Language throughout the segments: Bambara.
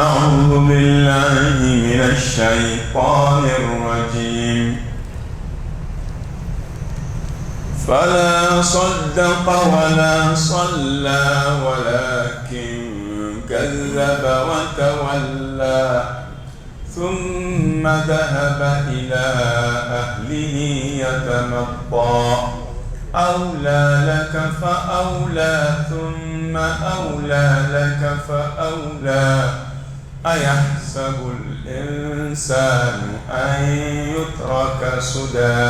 أعوذ بالله من الشيطان الرجيم فلا صدق ولا صلى ولكن كذب وتولى ثم ذهب إلى أهله يتمطى أولى لك فأولى ثم أولى لك فأولى أيحسب الإنسان أن يترك سدى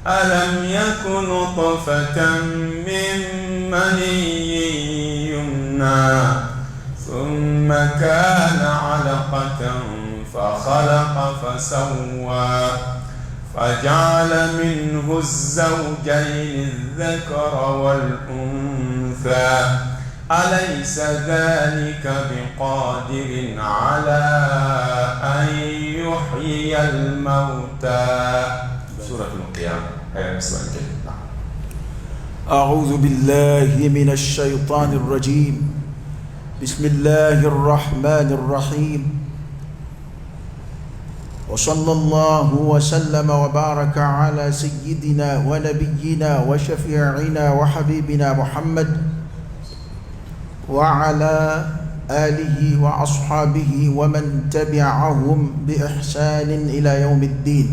ألم يكن نطفة من مني يمنى ثم كان علقة فخلق فسوى فجعل منه الزوجين الذكر والأنثى أليس ذلك بقادر على أن يحيي الموتى. سورة القيامة آية 70. أعوذ بالله من الشيطان الرجيم. بسم الله الرحمن الرحيم. وصلى الله وسلم وبارك على سيدنا ونبينا وشفيعنا وحبيبنا محمد وعلى آله وأصحابه ومن تبعهم بإحسان إلى يوم الدين.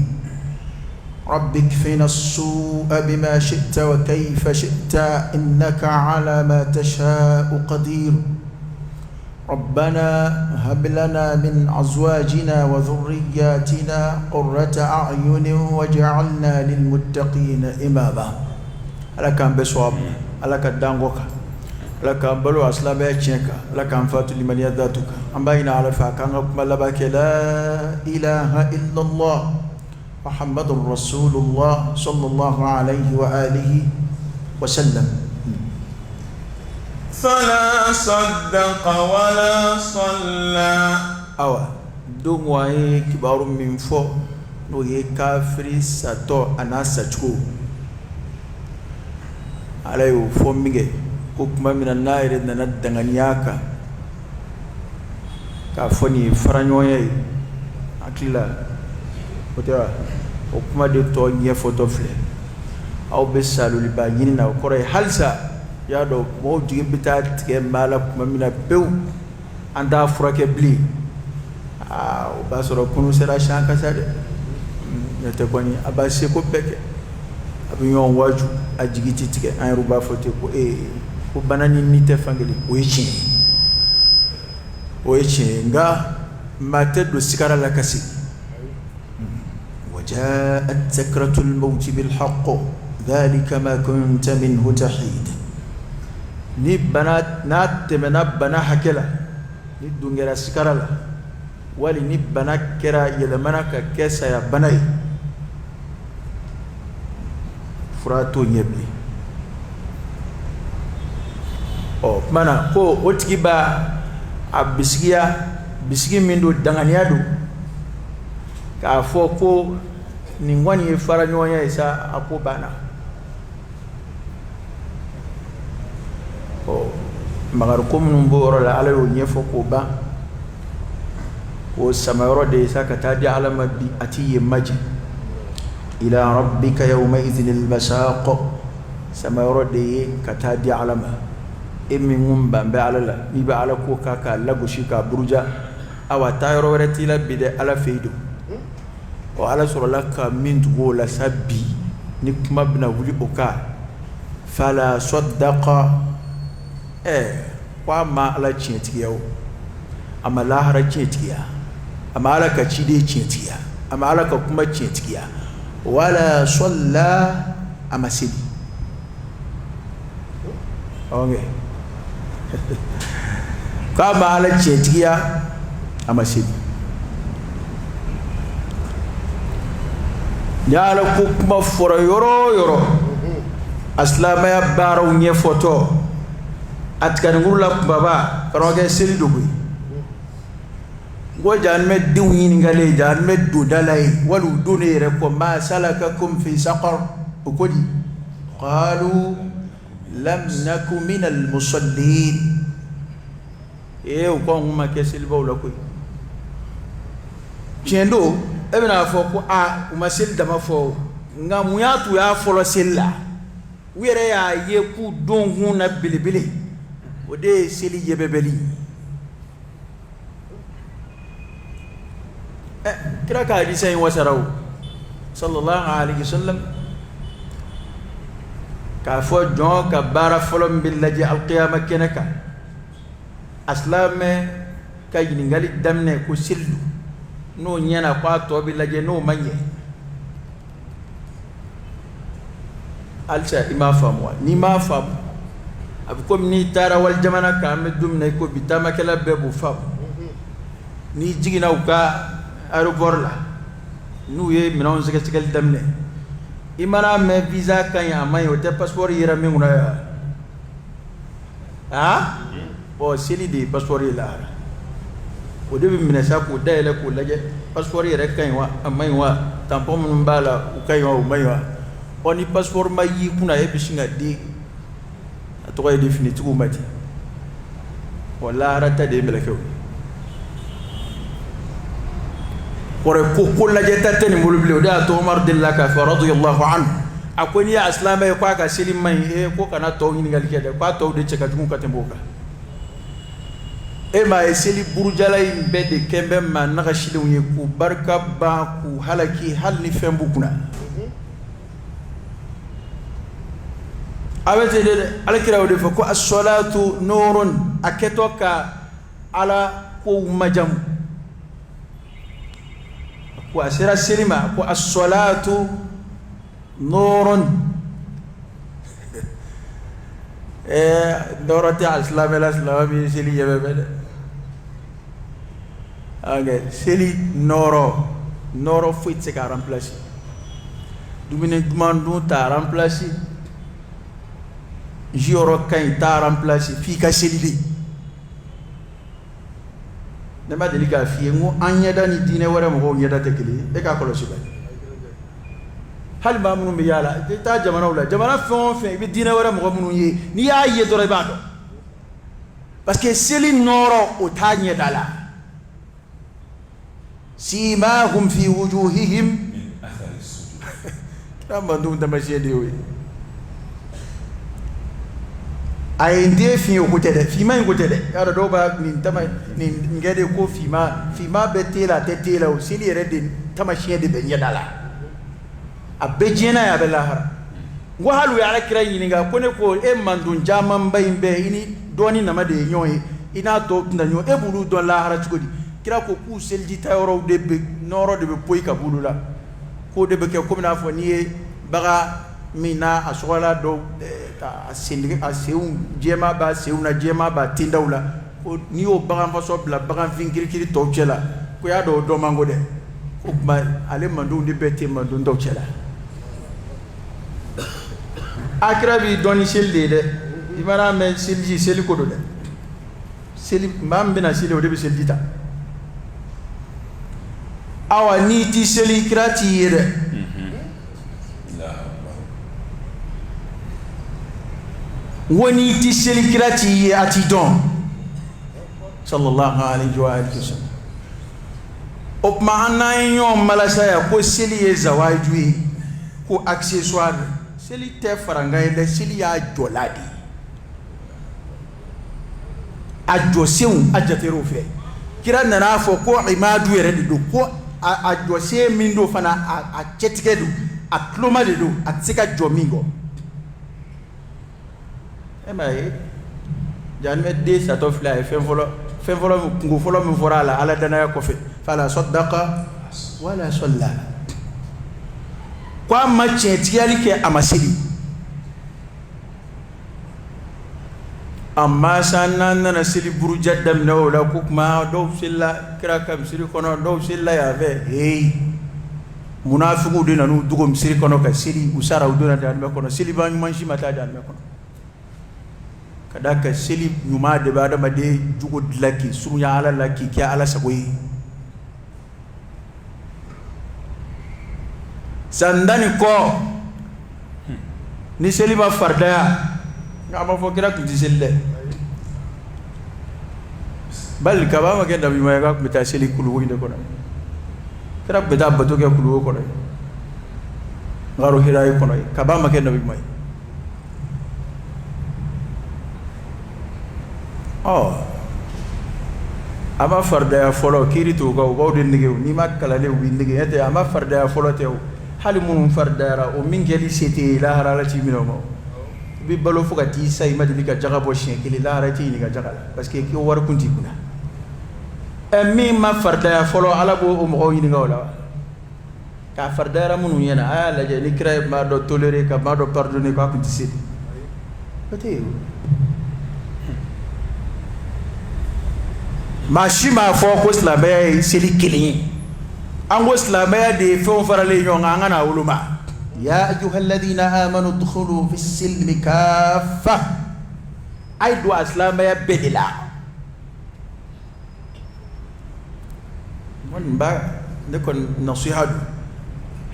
رب اكفنا السوء بما شئت وكيف شئت إنك على ما تشاء قدير. ربنا هب لنا من أزواجنا وذرياتنا قرة أعين واجعلنا للمتقين إماما. ألا كان بسواب ألا كان دانغوك ألا كان بلو أسلام يتشنك ألا كان فاتو لمن يذاتك أم بين على فاكان ملبك لا إله إلا الله محمد رسول الله صلى الله عليه وآله وسلم. فلا صدق ولا صلى أوا دون واي كبار من فوق نو يكافري ساتو أنا ساتشو عليه فوميجي كوكما من النائر ندعانياكا كافوني فرانيوي أكلا وترى كوكما دكتور يفوتوفله أو بسالو لبايننا وكوري حالسا ya do mo jigin bita tike mala kuma mina pew anda furake bli o ba soro kunu sera shanka sade nete koni abase ko beke abu yon waju ajigiti tike an ruba fote ko ko banani nite fangeli o yichi nga mate do sikara la kasi وجاءت سكرة الموت بالحق ذلك ما كنت منه تحيد. ni bana na temena bana hakela ni dungera sikarala wali ni bana kera yelemana ka kesa ya banai furato nyebli o mana ko otikiba abisigia bisigi mindo danganiado ka foko ni ngwani fara nyonya isa apo bana magar komun mboro la ala yo nyefo ko ba o samayro de sakata di alama bi ati maji ila rabbika yawma idhin al-masaq samayro de kata di alama emi ngumba be alala ni ba ala ko kaka lagu shika burja awa tayro werati la bi de ala feido o ala sura laka min tugo la sabbi ni kuma bina wuli oka fala saddaqa kwa ma ala chintiya ama lahara chintiya ama ala ka chide chintiya ama ala ka kuma chintiya wala salla ama sidi okay kwa ma ala chintiya ama sidi ya ala ku kuma foro yoro aslama ya baro nye foto atkan ngurla baba paroge seli dogui go janme diwini ngale janme dudalai walu dunere ko ma salakakum fi saqar ukodi qalu lam nakum min al musallin e o ko nguma ke seli baw la koy tiendo e bena fo ko a uma seli dama fo nga muyatu ya folo sella were ya ye ku don huna bilibili o de seli yebebeli kira ka hadisa yin wasarau sallallahu alaihi wasallam ka fo jon ka bara folom billaji alqiyama kenaka aslame ka yiningali damne ko sillu no nyana kwa to billaji no manye alsa ima famwa ni ma fam abikom ni tara wal jamana ka medum ne ko bitama kala bebu fam ni jigina uka aéroport la nous ye minanw sɛgɛsɛgɛli daminɛ i mana mɛn visa ka ɲi a man ɲi o tɛ passeport yera min kunna bon seli de ye passeport ye lahara o de bɛ minɛ sa k'o dayɛlɛ k'o lajɛ passeport yɛrɛ ka ɲi wa a man ɲi wa tampon minnu b'a la u ka ɲi wa u man ɲi wa ɔ ni passeport ma y'i kunna e bɛ sin ka di a tɔgɔ ye de finitigiw ma ten ɔ lahara ta de ye mɛlɛkɛw kore ko lajeta tani mulubile o da to Umar dilla ka fa radiyallahu anhu akoni ya islama ko aka seli man e ko kana to ni ngal kede ko to de cheka dum ka temboka e ma e seli burjala imbe de kembe man na shilu ye ku barka ba ku halaki hal ni fembu kuna awete de alkira o de fa ko as-salatu nurun aketoka ala ko majam ko asira silima ko as-salatu nurun dorati al-islam al-islami sili yebebe age sili noro fuite ka remplacer dumine gmandu ta remplacer jiro kan ta remplacer fi ka sili nema delika fi ngo anyada ni dine wara mo nyada tekeli e ka kolo sibai hal ba munu mi yala ta jamana wala jamana fon fe bi dine wara mo munu ye ni ya ye do ba do parce que seli noro o ta nyada la simahum fi wujuhihim min athari sujud kama ndu ndamashede we ay ndie fi o kotede fi ma ngotede yaro do ba ni tama ni ngede ko fi ma betela tetela o sili rede tama shede be nyadala abejena ya belahar ngo halu ya akira yininga kone ko e mandun jaman bayimbe ini doni na made nyoy ina to ndanyo e bulu don lahara chukodi kira ko ku selji tayoro de be noro de be poy ka bulula ko de be ke ko na fo ni baga mina asola do a seun jema ba seuna jema ba tindawla ko ni o bagan faso bla bagan vinkiri to cela ko ya do mango de ko ma ale mandu ni bete mandu ndo cela akrabi doni selde de imara men selji seli ko do de seli mambina seli o de be selji ta awa ni ti seli krati yede woni ti seli kirati ati don sallallahu alaihi wa sallam op ma anayo malasa ya ko seli ye zawaju ko accessoire seli te faranga de seli ya joladi ajo seun ajatero fe kira nana fo ko imadu yere do ko ajo se mindo fana a chetikedu a kloma de do a tsika jomingo emaye janme de satofla e fenfolo ngo folo mi forala ala dana ko fe fala saddaqa wala salla kwa ma chetiyali ke amasili amma sannan na sili buru jaddam na wala kuma do silla kira kam sili kono do silla ya ve hey munafiqu de nanu dugum sili kono ka sili usara udona dan me kono sili ban manji mata dan me kono kadaka seli nyuma de bada made jugo dilaki sunya ala laki kya ala sagoyi sandani ko ni seli ba farda ngama fo kira ku diselle bal kaba ma ke nabi ma ga meta seli kulu inde ko na kera beta bato ke kulu ko na ngaro hiray ko na kaba ma ke nabi ma ama farda ya folo kiri to ga o de nige ni ma kala le wi nige ete ama farda ya folo te hali mun farda ra o min geli sete la harala ci mino mo bi balo fuka ti sai ma de ka jaga bo shen kili la harala ci ni ga jaga parce que ki war kunti kuna mi ma farda ya folo ala bo o mo yini ngawla ka farda ra mun yana ala la je ni kray ma do tolérer ka ma do pardonner ka kunti sete ate mashima fo ko islamaya seli kilin ango islamaya de fo farale nyonga ngana uluma ya ayyuhalladhina amanu dukhulu fis silmi kaffa ay do islamaya bedila mon ba ne kon nasihadu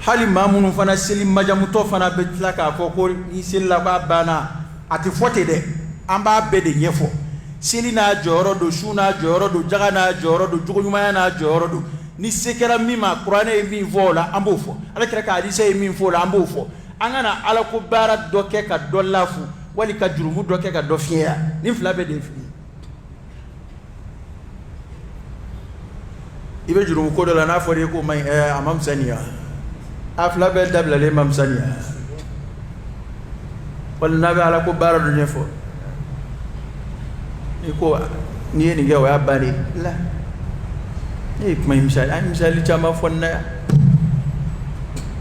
hali mamun fana seli majamu to fana betla ka ko ni sella ba bana ati fote de amba bede nyefo seli na joro do shuna joro do jaga na joro do juguma na joro do ni sekera mima qur'ana e mi vola ambofo ala kira ka hadisa e mi vola ambofo angana ala ko bara doke ka dollafu wali ka jurumu doke ka dofia ni flabe de fi ibe jurumu ko dola na fori ko mai amam sania afla be dabla le mam sania wal nabi ala ko bara do nyefo iko ni ni ga wa bari la ni kuma misali chama fonna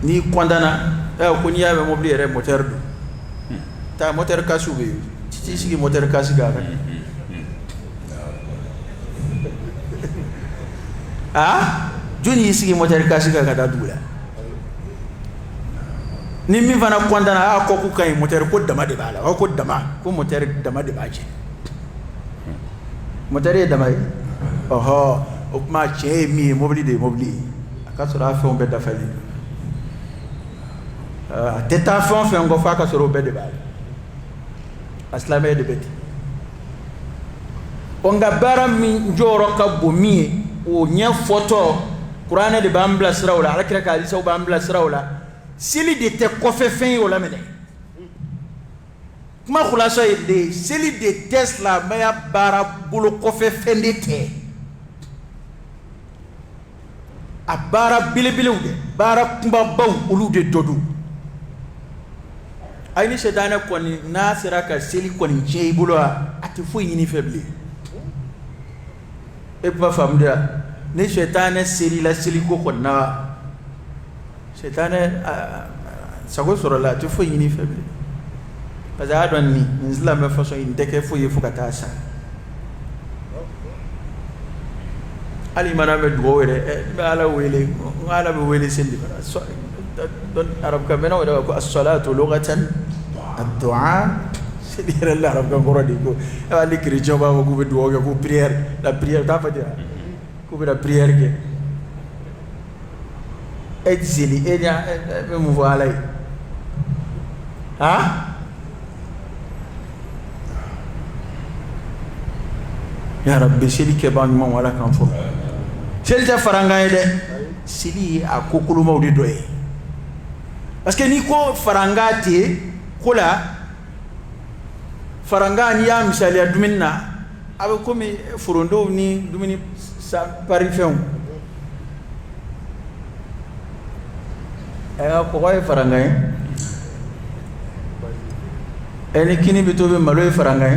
ni kondana ko ni yabe mobli re moteur do ta moteur kasu be ci sigi moteur kasu ga juni sigi moteur kasu ga da dula ni mi fana kondana ko ku kai moteur ko dama de bala ko dama ko moteur dama de baje motare da mai o ma che mi mobili de mobili aka sura fa on be da fali teta fa on fe ngo fa ka sura be de bal aslame de beti onga bara mi njoro ka bo mi o nya photo qur'ana de bambla srawla ala kira ka hadisa bambla srawla sili de te ko fe fen o la mede kuma khulaso de seli de Tesla maya bara bulu kofe fendete a bara bilebile de bara kumba baw ulu de dodu ayni shedana koni nasira ka seli koni jey bulo ati fu yini febli e pa famda ne shetane seli la seli ko konna shetane sago soro la ati fu yini febli parce que adon ni islam me façon indeke fo ye fukata sa ali maname do wele ala wele ala be wele sendi don arab ka bena wala ko as-salatu lughatan ad-du'a c'est-à-dire l'arab ka ngoro di ko ali chrétien ba ko be do ko prière la prière ta fa dia ko be la prière ke edzili enya me mu voilà ya rabbi seli ke ban mo wala kan fo seli ta faranga de seli a kokulu mawdi doye parce que ni ko faranga te kula faranga ni ya misali adumina abe ko mi furondo ni dumini sa pari few ko koy faranga ene kini bitobe malo faranga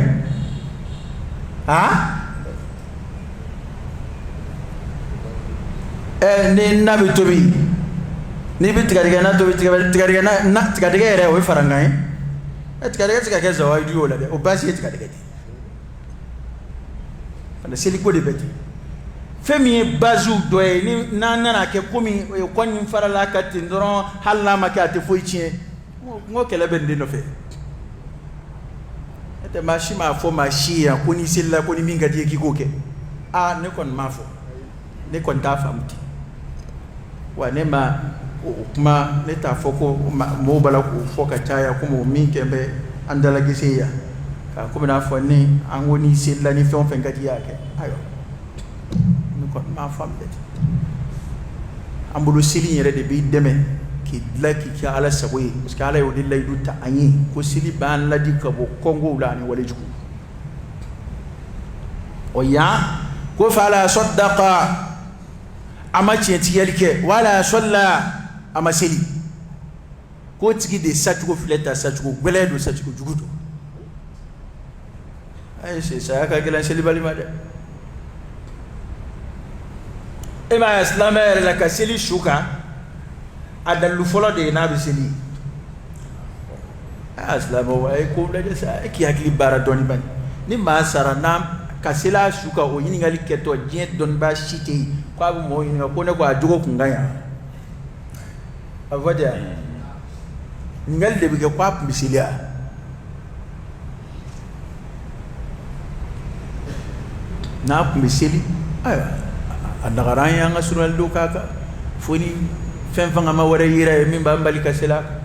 ni nabi tobi ni bi tigariga na tobi tigariga na tigariga ere o faranga tigariga zawadi wala de o basi tigariga ana seliko de beti femi bazu doye ni nana ke komi ko ni farala ka tindron halla makati foichie ngo kele bende no fe ete mashima fo mashia kuni silla kuni minga die kikoke ne kon mafo ne kon ta famti wane ma kuma ne ta foko mo bala ko foka taya kuma min kembe andala giseya ka kuma na fo ni an woni silla ni fon fen gadi yake ayo kon ma famde ambulo sili yere de bi deme ki laki ki ala sagoy parce que ala yo de lay du ta anyi ko sili ban la di ka bo kongo la ni wala juku o ya ko fala saddaqa ama tienti yelke wala salla ama sili ko tigi de satugo fleta satugo gbeledo satugo jugudo ay c'est ça ka gelan sili bali ma de e ma islamer la ka sili shuka adalu folo de na bi sili aslamo ay ko de sa ki akli bara doni ban ni ma sara nam ka sila shuka o yini ngali keto jet don ba shite ko abu mo yini ko ne ko ajugo kunganya avada ngal de bi ko pap bisilia na kumisili aya andagaran yang asunal do kaka foni fen fanga ma wara yira min ba mbali ka sila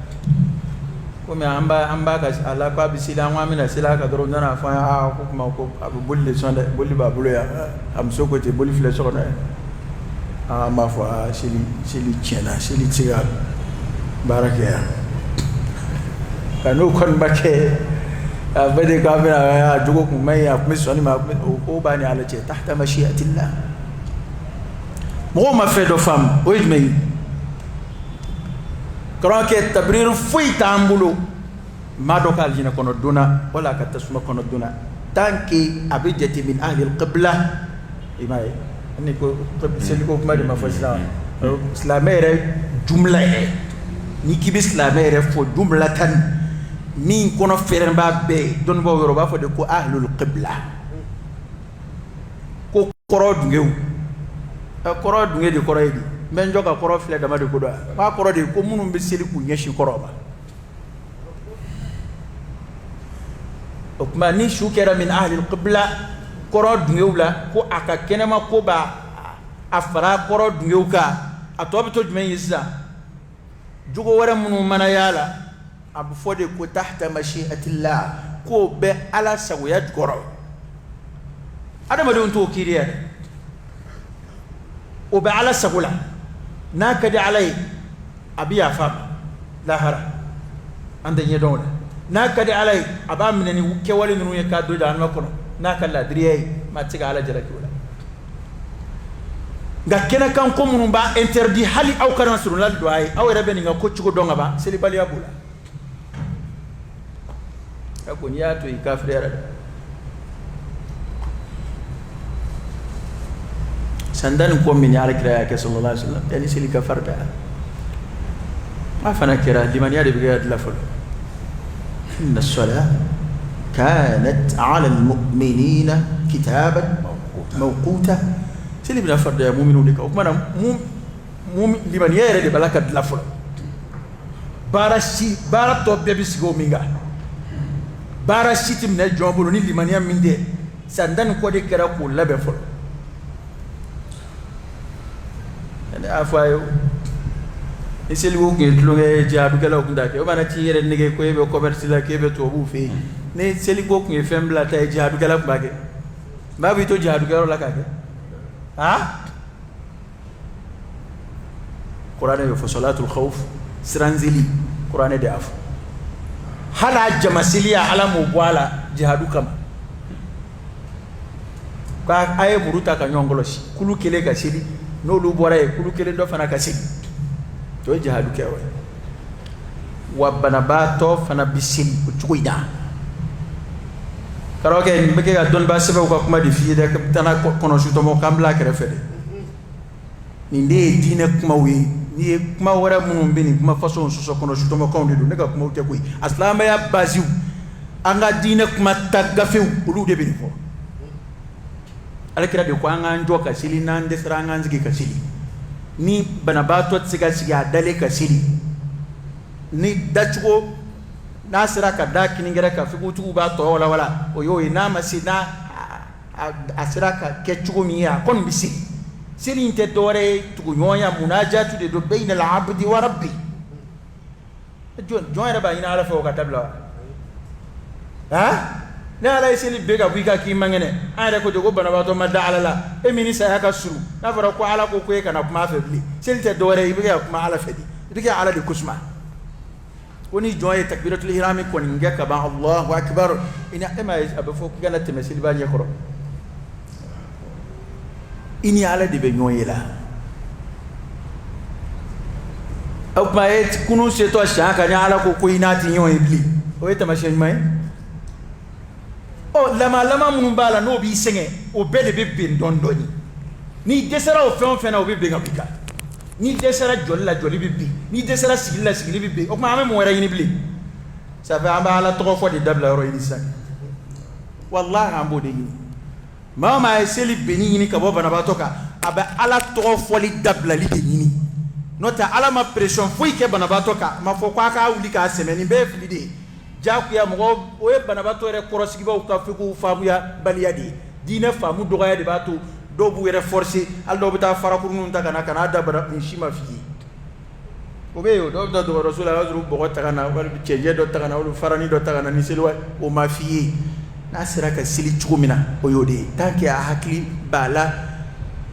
ko me amba ka ala ko bisila wa mina sila ka doro dana fa ko kuma ko abu bulli sonde bulli ba bulo ya am soko te bulli fle soko na ma fa sili chena sili tiga baraka kanu kon bake bade ko amina jugo ko mai ya kuma soni ma ko bani ala ce tahta mashiatillah mo ma fe do fam o yidmei كرانك تبرير في تامبلو ما دوكال جينا كونو دونا ولا كتسمى كونو دونا تانكي أبيجتي من أهل القبلة إماي أني كو سيلكو كما دي ما فسنا إسلامير جملة نيكي بإسلامير فو جملة مين كونو فيرن باب بي دون بو يروبا فو دكو أهل القبلة كو كورو دنجو كورو دنجو دي كورو يدي men joga koro file dama de kodo ba koro de ko munum be seli ku nyeshi koro ba okma ni shukera min ahli alqibla koro dungewla ko aka kenema ko ba afara koro dungewka atobe to jumen yisa jugo wara munum mana yala abu fode ko tahta mashiatillah ko be ala sawiyat koro adama de on to kiriya o be ala sagula nakadi alay abiya fam lahara anda yedona nakadi alay aba minani ke wali nunu ka do da anma kono nakalla driye ma tiga ala jara kiwala ngakena kan ko munum ba interdit hali aw kana surunal do ay aw rabeni nga ko cigo donga ba seli bali abula ako nyato ikafrera سندن قوم من يارك رأيك صلى الله عليه وسلم يعني سلك فردا ما فنا كرا لمن ياري بقياد لفل إن الصلاة كانت على المؤمنين كتابا موقوتا سلي بنا فردا مؤمنون لك وكمان لمن ياري بلاك لفل بارا توب بيسيغو ميغا بارا شيت من الجوابوني لمن يام من دي سندن كودي كرا كو لبفل afayo eseli wo ke tluge jaadu kala ko ndake o mana ci yere nige ko be commerce la ke be to bu fe ne seli ko ko fembla tay jaadu kala ko bage ba bi to jaadu kala la ka ke ha qur'an yo fa salatul khawf siranzili qur'an de af hala jamasiliya ala mo wala jaadu kama ka ay muruta ka nyongoloshi kulu kele ka sili no lu bora e kulu kele do fana kasi to jihadu kewe wa banabato fana bisim chuida karoke mbeke ga don ba sebe ko kuma di fi de tana kono shuto mo kambla kere fede ni nde dine kuma wi ni kuma wara mun bini kuma façon so kono shuto mo kondi do ne ga kuma te kuy aslama ya baziu anga dine kuma tagafew ulu de bini fo alakira de ko anga njoka sili nan de sranga nzigi ka sili ni banabato tsiga siga dale ka sili ni dachugo nasira ka dakini ngere ka fiku tu ba to wala o yo ina masina asira ka kechugo miya kon bisi sili inte dore tu nyoya munajatu de do bayna al-abdi wa rabbi jon era ba ina ala fo ka tabla ha ne ala seli be ka buika ki mangene ayre ko jogo banabato madda ala la e minisa ya ka suru na fara ko ala ko e kana kuma febli seli te dore ibe ya kuma ala fedi dige ala de kusma woni joye takbiratul ihram ko ngaka ba Allahu akbar ina ema abafo ki gana temesili ba nyekoro ini ala de be nyoyela au paet kunu seto shaka nya ala ko inati nyoyebli o etamashe mai o lama munun bala no bi senge o be de be bin dondoni ni desera o fen na o be ga bika ni desera jolla joli bi ni desera sigila bi o ma mo wara yini bli ça fait amba ala to fo de dabla ro yini sak wallahi ambo de yini mama e seli beni yini ka bo bana ba toka aba ala to fo li dabla li de yini nota ala ma pression fo ike bana ba toka ma fo kwa ka uli ka semeni be fili de jakuya mo o e bana ba to re korosigi ba ka fiku famu ya baliyadi dine famu doga de ba to do bu yere forcer al do bita farakurun ta kana da bara shima fi o be yo do rasulullah azru bo ta kana wal bi ceje do ta kana wal farani do ta kana ni selwa o ma fi na sira ka sili chukumina o yode tanke a hakli bala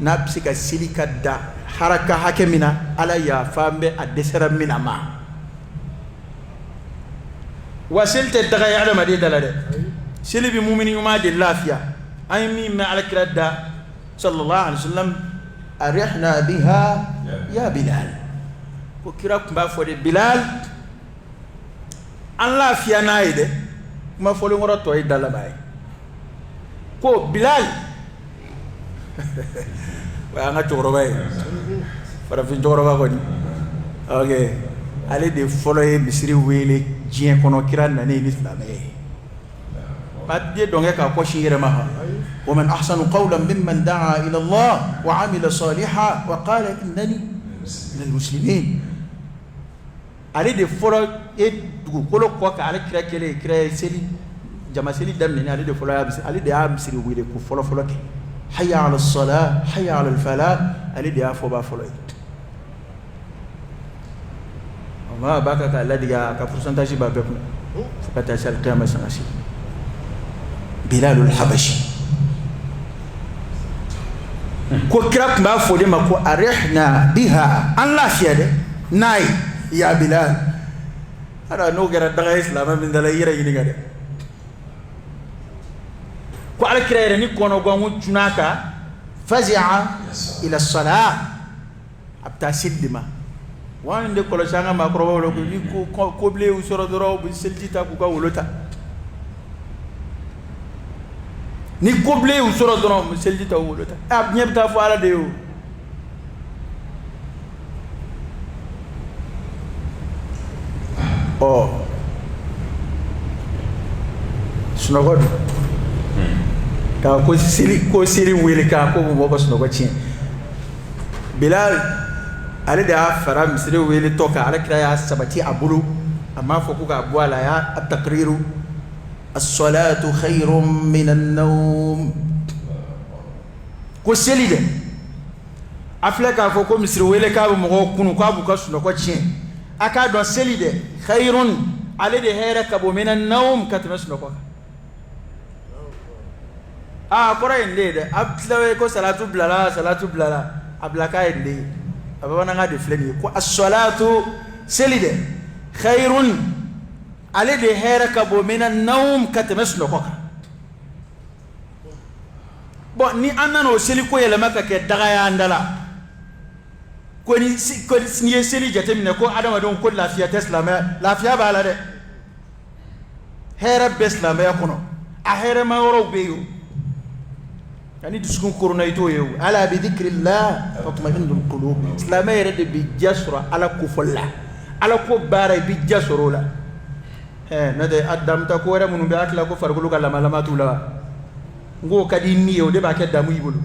na psika sili kadda haraka hakemina ala ya fambe a desera mina ma wasilte daga ya adama de dalade sili bi mu'mini ma de lafiya ay mi ma ala kirada sallallahu alaihi wasallam arihna biha ya bilal ko kira kumba fode bilal an lafiya naide kuma fole ngoro to e dala bay ko bilal wa nga toro bay para fi toro ba ko ni okay ale de folo e misiri wele jien kono kira na ne islam e padde donge ka ko shire ma ومن أحسن قولا ممن دعا إلى الله وعمل صالحا وقال إنني من المسلمين علي دي فولو دغو كولو كوكا علي كرا كلي كرا سيلي جما سيلي دم علي دي فولو علي دي ام سيري ويلي كو فولو فولو كي حي على الصلاة حي على الفلاح علي دي افو با فولو وما باكا الذي كا pourcentage با بكم فكتا سال قيامه سناسي بلال الحبشي ko kira ba fode mako arihna biha an lafiya de nay ya bilal ara no gara daga islam min dala yira yini gade ko ala kira ni kono gongu tunaka fazi'a ila as-salah abta sidima wande ko lo sanga ma ko wolo ko ni ko ble usoro doro bu seljita ku ka wolota ni koble usoro dono selji taw wolota ab nyebta fo ala de yo o sunogo ka ko siri wele ka ko mo ko sunogo chin bilal ale da fara misri wele to ka ala kira ya sabati abulu amma fo ko ga bwala ya at-taqriru الصلاة خير من النوم ko seli de afla ka fo ko misri wele ka mo kunu ka bu ka suno ko chin aka do seli de khairun ale de hera ka bo minan nawm ka tama suno ko kora inde de abtlawe ko salatu blala ablaka inde abana nga de fleni ko as-salatu seli de khairun ale de hera ka bo minan nawm katamasno ko bon ni annano seli ko yele maka ke daga ya ndala ko ni seli jatemne ko adama don ko lafiya teslama lafiya bala de hera beslama ya kono a hera ma woro beyo yani duskun korona ito yo ala bi dhikrillah tatma'innul qulub islama yere de bi jasra ala kufulla ala ko bara bi jasro la nade adam ta ko re munu be atla ko fargulu kala malama tula ngo kadi niyo de ba ke damu yibulu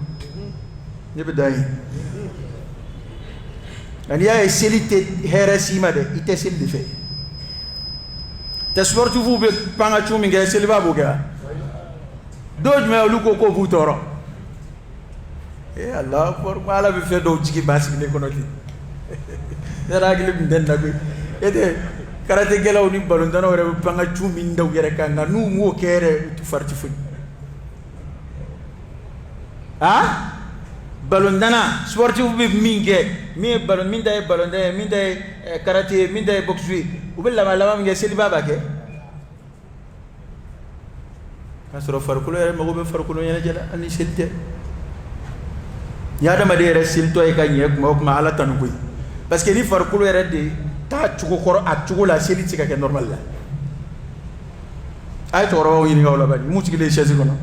ne be dai ani ya selite herasima de ite sel de fe tasportu fu be panga chumi nge selba buga doj me lu ko bu toro allah por mala be fe do jigi basi ne kono ti dara gile den na be ede karate gelaw ni balon dana wara banga chumi ndaw yere kanga nu mo kere tu farti fu ha balon dana sportif bi minge mi balon min day balon day min day karate min day boxe ubella malama mi seli baba ke kasro farkulo yere mago be farkulo yene jela ani selte yaada ma de resilto e kanye ko ma ala tanu koy parce que ni farkulo yere de ta chugo koro a chugo la seli tika ke normal la ay toro yini ngawla bani mu tigi le chaise kono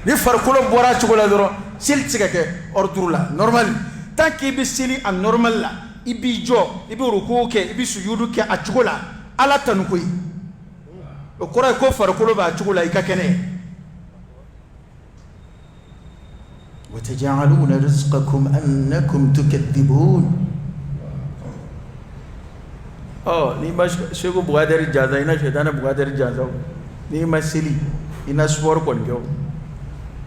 ni farkulo bora chugo la doro seli tika ke ordre la normal tant que bi seli an normal la ibi jo ibi ruku ke ibi suyudu ke a chugo la ala tanu koy o kora ko farkulo ba chugo la ikakene وتجعلون رزقكم أنكم تكذبون ni mas shego bugadari jaza ina shedana bugadari jaza ni masili ina sport kon gyo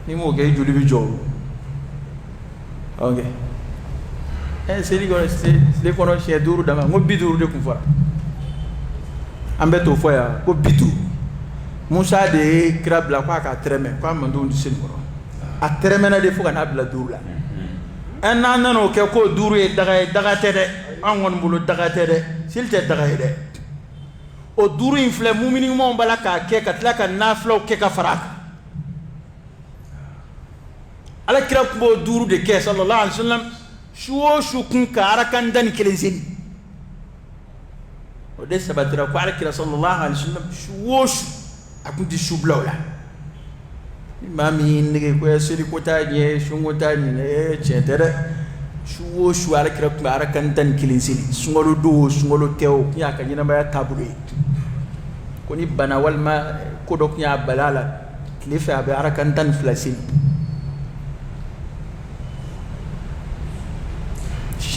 ni mo ge juli bi jo okay seli go le kono she duru dama ngo biduru de kun fara ambe to foya ko bidu musa de krabla kwa ka treme kwa mando ndisin ko a treme na de fuka na bla duru la en nanano ke ko duru e daga tede an won bulu daga tede silte daga ide o duru infle mumini mo bala ka ke katla ka naflo ke ka farak ala kira ko duru de ke sallallahu alaihi wasallam shu kun ka arakan dan kelenzin o de sabatira ko ala kira sallallahu alaihi wasallam shu akundi shublawla mami nige ko seli ko ta nye shungo ta ni chetere shu ala kira ko arakan dan kelenzin sungolo do sungolo tew ya ka nyina ba tabule ko ni bana walma ko dok nya balala klifa be arakan dan flasin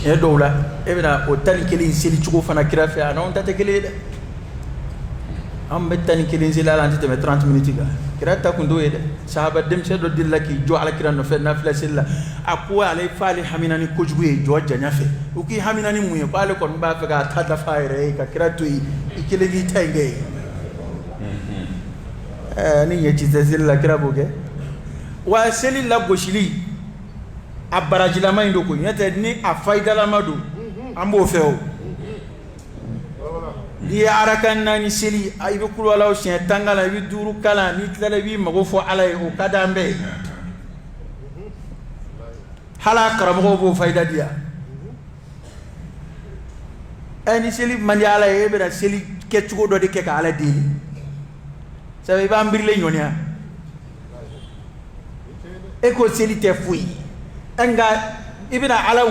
e dowla e bena o tan kelin seli chugo fana kira fe ana on tata kelede am be tan kelin seli ala antite me 30 minutes ga kira ta kundo ede sahaba dem se do dillaki jo ala kira no fe na flasilla akwa ale fali haminani kojugu e jo janya fe o ki haminani muye ko ale kon ba fe ga tata faire ka kira to ikelevi tenge ni yeti zilla kira boge wa seli la goshili abarajila ma indo ko yete ni afaida la madu ambo feo li arakan nani seli aybe kulu wala o shen tangala wi duru kala ni tlala wi mago fo ala o kadambe hala karamo bo faida dia ani seli mandi ala e be da seli ketchugo do de ke ka ala di sabe ba mbirle nyonya e ko seli te fui anga ibina ala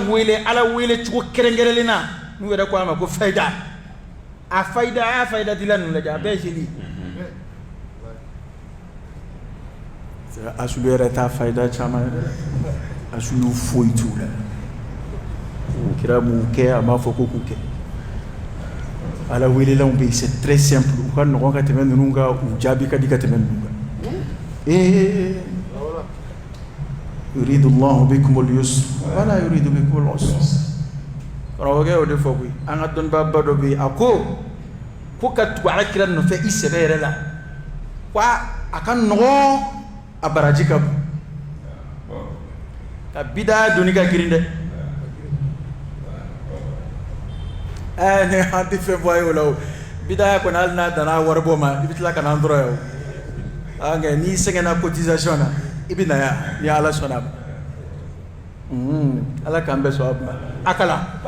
wele chuko kerengerelina nu weda ko ama ko faida a faida dilan la jabe jeli asubere ta faida chama asulu foitula kiramu ke ama foko kuke ala wele la umbe c'est très simple ko no ka temen nunga u jabi ka dika temen nunga يريد الله بكم اليسر ولا يريد بكم العسر روغه ودي فوقي انا دون بابا دوبي اكو فكت على كده انه في اسبير لا وا اكن نو ابراجيكا كبدا دونيكا غرينده انا حد في فايو لو بدا كون alna dana warboma ibitla kana androyo anga ni sengena cotisation ibina ya ala sonab ala kambe so akala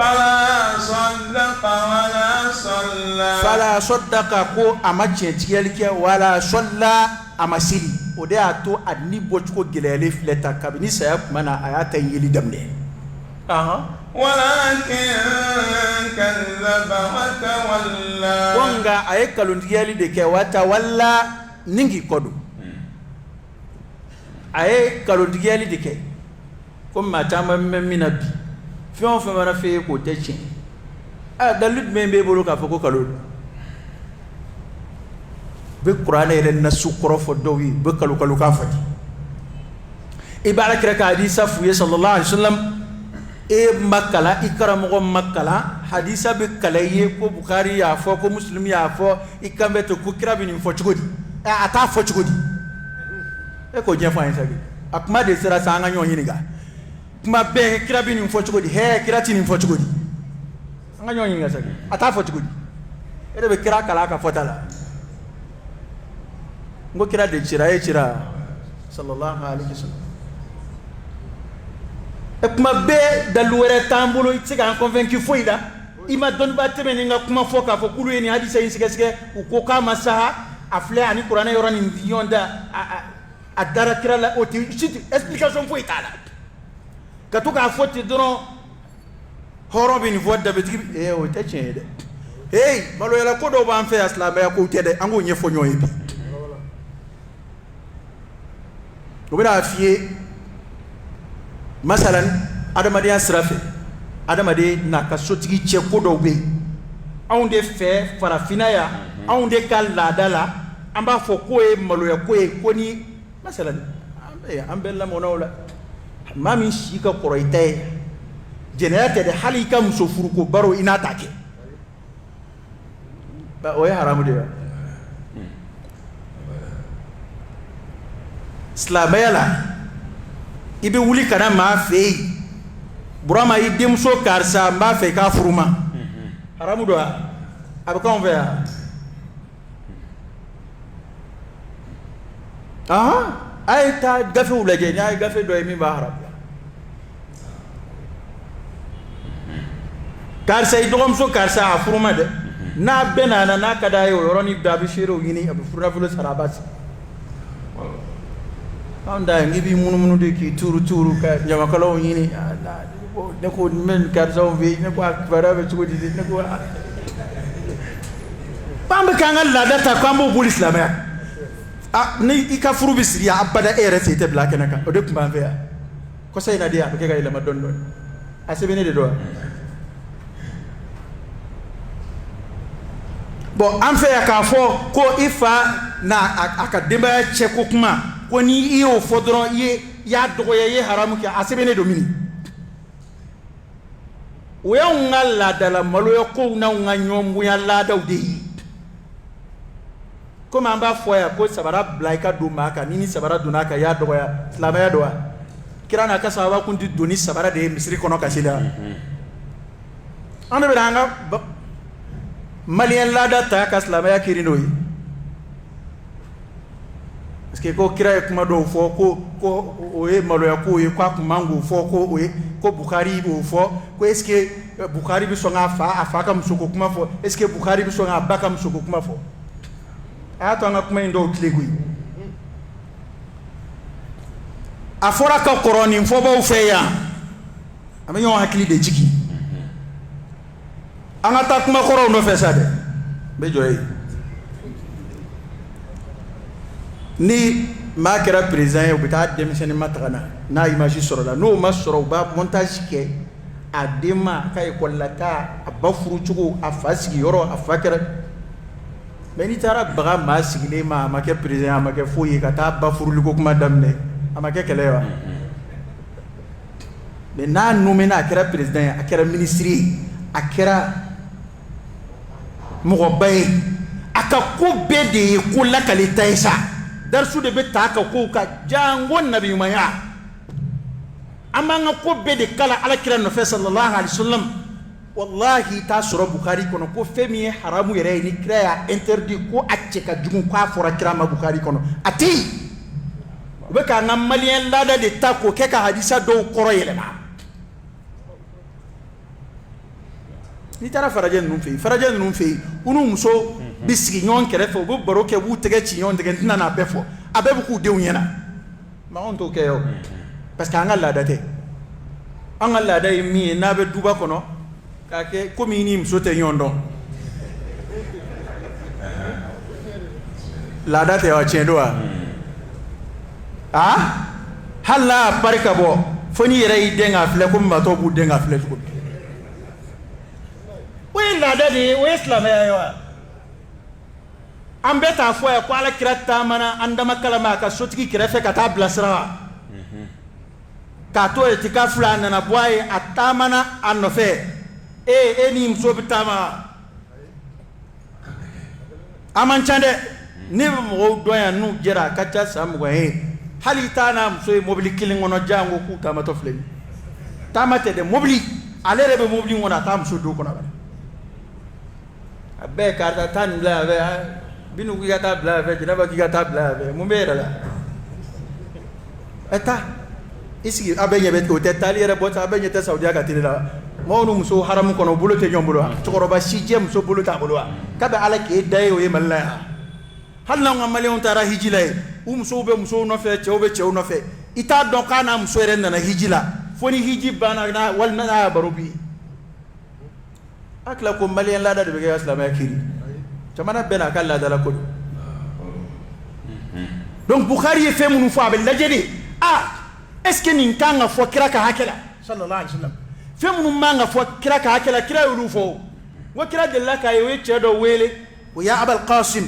fala saddaqa ko amache tiyalike wala salla amasili ode ato adni bochko gelele fleta kabini saya mana ayata yili damne walakin kazzaba wa tawalla wanga ayekalu ndiyali de ke wata walla ningi kodu aye kalondigeli dike comme matama memina bi fion fe mara fe ko techi dalut membe bolo ka foko kalon be qur'ane ren nasu qurofo dowi be kalu ka fati ibara kira ka hadisa fu sallallahu alaihi wasallam e makala ikaramogo makala hadisa be kalaye ko bukhari ya fo ko muslim ya fo ikambe to ku kira bi ni fo chugodi ata fo chugodi e ko je fa insagi akuma de sera sanga nyon yiniga kuma be kira bi ni fo chugodi he kira ti ni fo chugodi anga nyon yiniga sagi ata fo chugodi e de be kira kala ka fotala ngo kira de chira e chira sallallahu alaihi wasallam e kuma be daluwere tambulo itsika convaincu foida ima don ba teme nga kuma foka fo kulu ni hadisa yisikesike ukoka masaha afle ani qur'ana yorani ndiyonda adara kira la oti explication fo itala katuka foti dono horobi ni vodda be tigi e o techede hey malo yala ko do ban fe aslam ya ko tede ango nyefo nyoy bi obira fiye masalan adamadiya sirafe adamade na ka sotigi cɛ ko dɔw bɛ anw de fɛ farafina ya anw de ka laada la an b'a fɔ ko ye maloya ko ye ko ni masalan an bɛ lamɔnaw la maa min si ka kɔrɔ i ta ye jɛnɛya tɛ dɛ hali i ka muso furuko baro i n'a ta kɛ o ye haramu de ye silamɛya la i bɛ wuli kana maa fɛ yen burama i denmuso karisa n b'a fɛ i k'a furu ma haramu don wa a bɛ k'anw fɛ yan a ye taa gafew lajɛ n'a ye gafe dɔ ye min b'a haramu karisa i dɔgɔmuso karisa a furu ma dɛ n'a bɛɛ nana n'a ka d'a ye o yɔrɔnin bɛɛ a bɛ seerew ɲini a bɛ furunafolo sara a b'a sigi anw da ngi bi munumunu de ki turu ka nyamakalaw ɲini ne ko men karisaw fɛ ne ko a kibaruya bɛ cogo di ne ko k'an bɛ k'an ka laada ta k'an b'o boli silamɛya ni i ka furu bɛ siri abada e yɛrɛ fɛ i tɛ bila a kɛnɛ kan o de tun b'an fɛ yan kɔsa in na de a bɛ kɛ ka yɛlɛma dɔɔni dɔɔni a sɛbɛn ne de don wa bon an fɛ yan k'a fɔ ko i fa n'a ka denbaya cɛ ko kuma ko ni i y'o fɔ dɔrɔn i y'a dɔgɔya i ye haramu kɛ a sɛbɛn ne don mini o y'anw ka laadala maloya kow n'anw ka ɲɔngoya laadaw de ye komi an b'a fɔ yan ko sabara bila i ka don maa kan ni sabara donna a kan i y'a dɔgɔya silamɛya don wa kira n'a ka sahaba kun tɛ don ni sabara de ye misiri kɔnɔ kasi la an de bɛna an ka maliyɛn laada ta ka silamɛya kiri n'o ye parce que ko kira ye kuma dɔw fɔ ko o ye maloya ko ye ko a kun man k'o fɔ ko o ye ko Bukhari b'o fɔ ko est ce que Bukhari bɛ sɔn k'a a fa ka muso ko kuma fɔ est ce que Bukhari bɛ sɔn k'a ba ka muso ko kuma fɔ a y'a to an ka kuma in dɔw tile koyi a fɔra ka kɔrɔ nin fɔbaw fɛ yan an bɛ ɲɔgɔn hakili de jigin an ka taa kuma kɔrɔw nɔfɛ sa dɛ n bɛ jɔ ye ni maa kɛra président ye u bɛ taa denmisɛnnin ma taga na n'a image sɔrɔla n'o ma sɔrɔ u b'a montage kɛ a den ma a ka école la taa a ba furu cogo a fa sigiyɔrɔ a fa kɛra mais n'i taara baga maa sigilen ma a ma kɛ président a ma kɛ foyi ye ka taa ba furuliko kuma daminɛ a ma kɛ kɛlɛ ye wa mais n'a nommé a kɛra président ye a kɛra ministre ye a kɛra mɔgɔba ye a ka ko bɛɛ de ye ko lakale ta ye sa darsu de bɛ taa ka kow ka jango nabi ɲumanya an b'an ka ko bɛɛ de kala alakira nɔfɛ sallallahu alaihi wasallam wallahi t'a sɔrɔ Bukhari kɔnɔ ko fɛn min ye haramu yɛrɛ ye ni kira y'a interdit ko a cɛ ka jugu k'a fɔra kira ma Bukhari kɔnɔ a tɛ yen u bɛ k'an ka maliyɛn laada de ta k'o kɛ ka hadisa dɔw kɔrɔ yɛlɛma n'i taara farajɛ ninnu fɛ yen u n'u muso bɛ sigi ɲɔgɔn kɛrɛfɛ u bɛ baro kɛ u b'u tɛgɛ ci ɲɔgɔn tɛgɛ n tɛna n'a bɛɛ fɔ a bɛɛ bɛ k'u denw ɲɛna mais anw t'o kɛ o parce que an ka laada tɛ an ka laada ye min ye n'a bɛ duba kɔnɔ k'a kɛ komi i ni muso tɛ ɲɔgɔn dɔn laada tɛ wa tiɲɛ don wa hali n'a y'a pari ka bɔ fo n'i yɛrɛ y'i den k'a filɛ komi matɔw b'u den k'a filɛ cogo min o ye laada de ye o ye silamɛya ye wa an bɛ taa fɔ yan ko alakira taamana an dama kalama a ka sotigi kɛrɛfɛ ka taa bilasira wa kato itikaf la nana boye atamana anofe ni muso bitama amanchande ni mo doya nu jera kacha samgo hali tana muso mobili kilingono jango ku tamato flemi tamate de mobili alere be mobili ngona tam so do kona abe karta tan bla be binu ki gata bla be jina ba ki gata bla be mumbera la eta isi abe nyebe to tetali re bota abe nyete saudi aga tilila mawnu muso haram kono bulote nyombulo chokoroba sije muso bulota bulwa kabe ala ke dayo e malla hal na ngamale on tara hijila muso be muso no fe chewbe chew no fe ita don kana muso re na hijila foni hiji bana na wal na barubi akla ko maliyan lada de be islam yakiri jamana bena kala dala ko donc bukhari e femunu fa be lajedi est-ce que nin kanga fo kira ka hakela sallallahu alaihi wasallam femunu manga fo kira ka hakela kira yulu fo wa kira de la kay we chedo wele wa ya abul qasim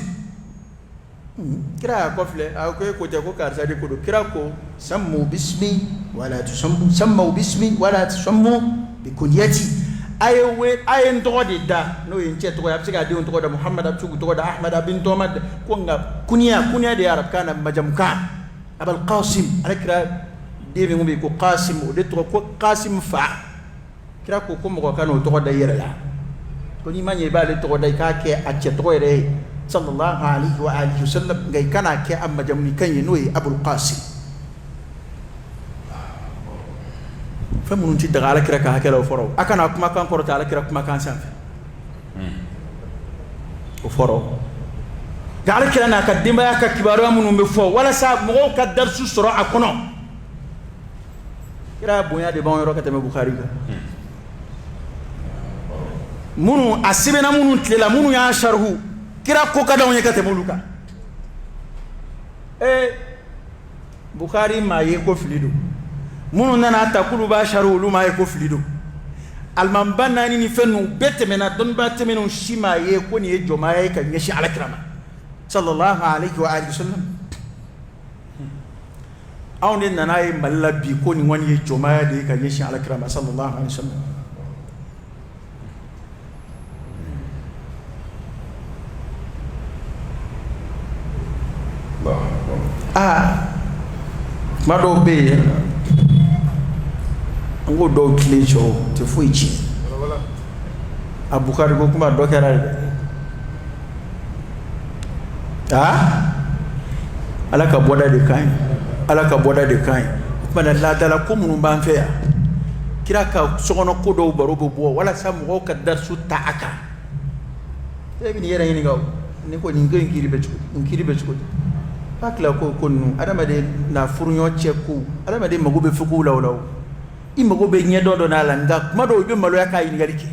kira ko fle ko te ko karsa de ko do kira ko sammu bismi wala tusammu sammu bismi wala tusammu bi kunyati aye ndo de da no yin che to ya psiga de ndo da muhammad abtu to da ahmad bin tomad ko nga kunya de arab kana majamka abul qasim alakra de be ngumbi ko qasim o de to ko qasim fa kira ko mo kanu to da yere la ko ni manye ba le to da ka ke a che to yere sallallahu alaihi wa alihi wasallam ngai kana ke amma jamni kan yinoy abul qasim famunun ti daga ala kira ka hakela o foro akana kuma kan korta ala kira kuma kan sanfe o foro dal kira na ka dimba ya ka kibaru amunu be fo wala sa mo ka darsu sura akono kira bonya de bon yoro ka teme bukhari ka munu asibena munu tlela munu ya sharhu kira ko ka dawo ka teme luka bukhari ma ye ko filido munu nana takulu ba sharu luma e ko filido almambana ni fennu betemena don ba temenu shima ye ko ni e joma ye kan yeshi alakrama sallallahu alaihi wa alihi wasallam awne nana e malabi ko ni wani ye joma ye de kan yeshi alakrama sallallahu alaihi wasallam mado be ngo do kilecho te fuichi abukari ko kuma do kera alaka boda de kan kuma la dala ko mun ban fe ya kira ka sokono ko do baro bo wala sam ko ka darsu taaka te bi ni yere ni gaw ni ko ni ngiri be chuko pakla ko konu adama de na furnyo cheku adama de magube fuku lawlaw imago be nyedo do na langa mado be malo yakay ni galike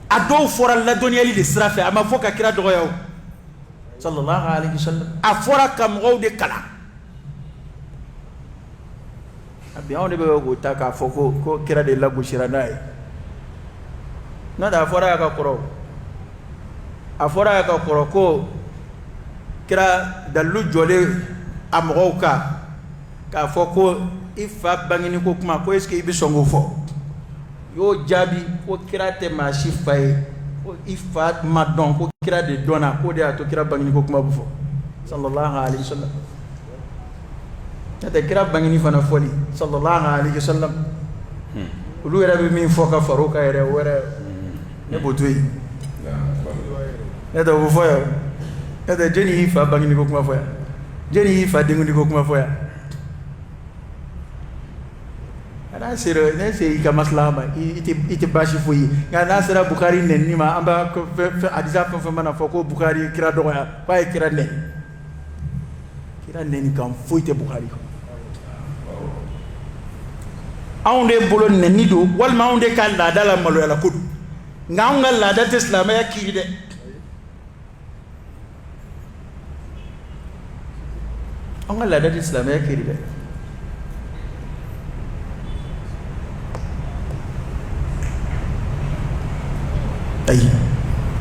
ado fora la dunya li israfa ama foka kira do yaw sallallahu alaihi wasallam afora kam gowde kala abi awde be go taka foko ko kira de lagu shiranai nada afora ka koro ko kira dalu jole amroka ka foko ifa bangini ko kuma ko eske ibi songo fo yo jabi ko kira te ma shifai ko ifa madon ko kira de dona ko de ato kira bangini ko kuma bu fo sallallahu alaihi wasallam tata kira bangini fana foli sallallahu alaihi wasallam ulu era bi min foka faruka era wera ne botui ne do fo ya ne da jeni ifa bangini ko kuma fo ya jeni ifa dingu ko kuma fo ya ana sira ne se ka maslama ite bashi fuyi ngana sira bukhari nen ni ma amba ko hadisa ko mana foko bukhari kira do ya pa kira nen kan fuite bukhari aunde bolo nen ni do wal ma aunde kan la dala malo la kudu nganga la da islam ya kiri de anga la da islam ya kiri de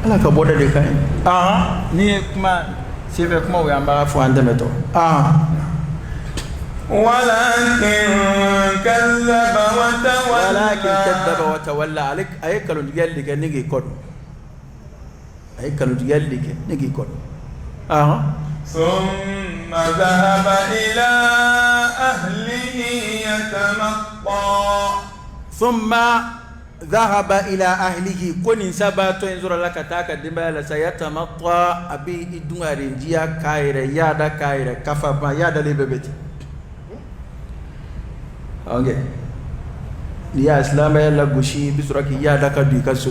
ala ka boda de kan ni kuma sebe kuma we amba fu ande meto ولكن كذب وتولى عليك أي كلام يجلك نيجي كون أي كلام يجلك نيجي كون ثم ذهب إلى أهله يتمطى ثم ذهب إلى أهله كون سبات ينظر لك تاك دمبالا سيتمطى أبي إدوار جيا كايرة يادا كايرة كفا ما يادا لببتي أوكي يا إسلام يلا غشي بسرعة يادا كدي كسو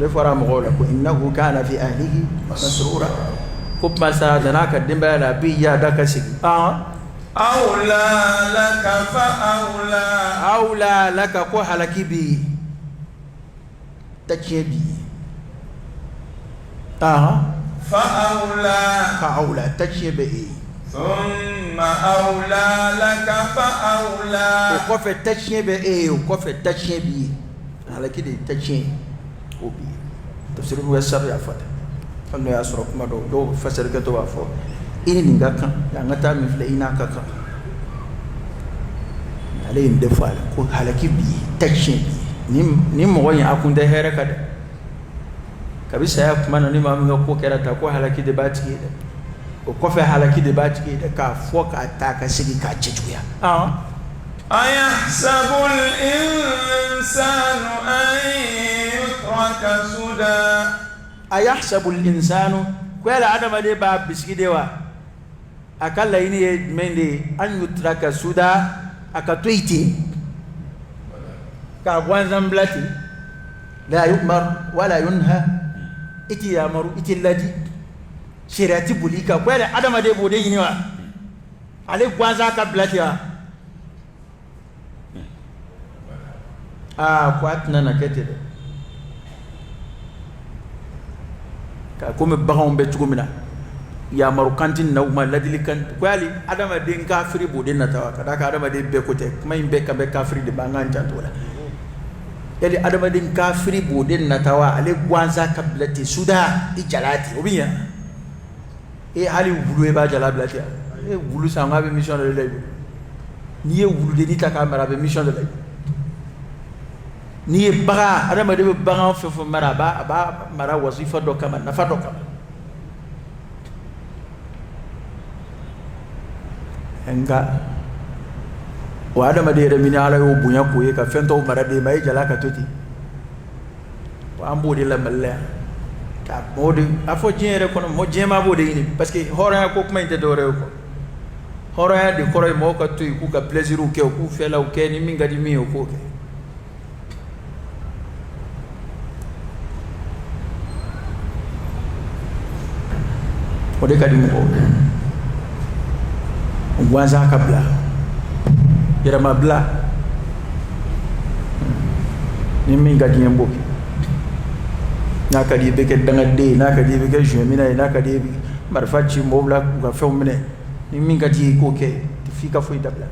رفرا مغولا إنه كان في أهله مسرورا كوب ما سادنا كدمبالا بي يادا كسي أولى لك فأولى أولى لك كو حلقي بي تجيبي فأولى تجيبي ثم أولى لك فأولى وكفى تجيبي وكفى تجيبي حلقي دي تجيبي وبي تفسير هو السر يا فتى فانو يا سرق ما دو فسر كتو وافو ini ningaka yangata mifle inaka ka ale inde fala ko halaki bi takshin ni mo yin akunde here kada kabisa ya kuma ni mamu ko kera ta ko halaki de bati de ko fe halaki de bati de ka foka ta ka sigi ka cijuya ayahsabu al-insanu an yutraka suda ayahsabu al-insanu kwela adama de ba biskidewa akalla ini mende an yutraka suda akatwiti ka gwanzan blati la yumar wala yunha iti yamaru iti ladi shirati bulika kwele adama de bode yini wa ale gwanza ka blati wa kwatna na ketede ka kome bagan be tugumina ya marukantin na uma ladili kan kwali adama de kafiri bode na tawa kada ka adama de be kote kuma imbe ka be kafiri de bangan tantola yali adama de kafiri bode na tawa ale gwanza kablati suda ijalati obiya hali wulu e ba jalablati wulu sanga be mission de lay ni wulu de ni ta kamera be mission de lay ni baga adama de baga fefo mara ba mara wasifa do kama nafa do kama enga wa adama de remini ala yo bunya ko ye ka fento mara de mai jala ka toti wa ambodi la malle ta modi afo jere kono mo jema bode ni parce que hora ko kuma inte do rew ko hora de koroy mo ka tuy ku ka plaisir u ke ku fela u ke ni minga di mi o ko ke ode kadi mo gwanza kabla yara mabla ni minga di mboki naka di beke danga de naka di beke jemina naka di marfachi mobla ka femne ni minga di ko ke fika foi dabla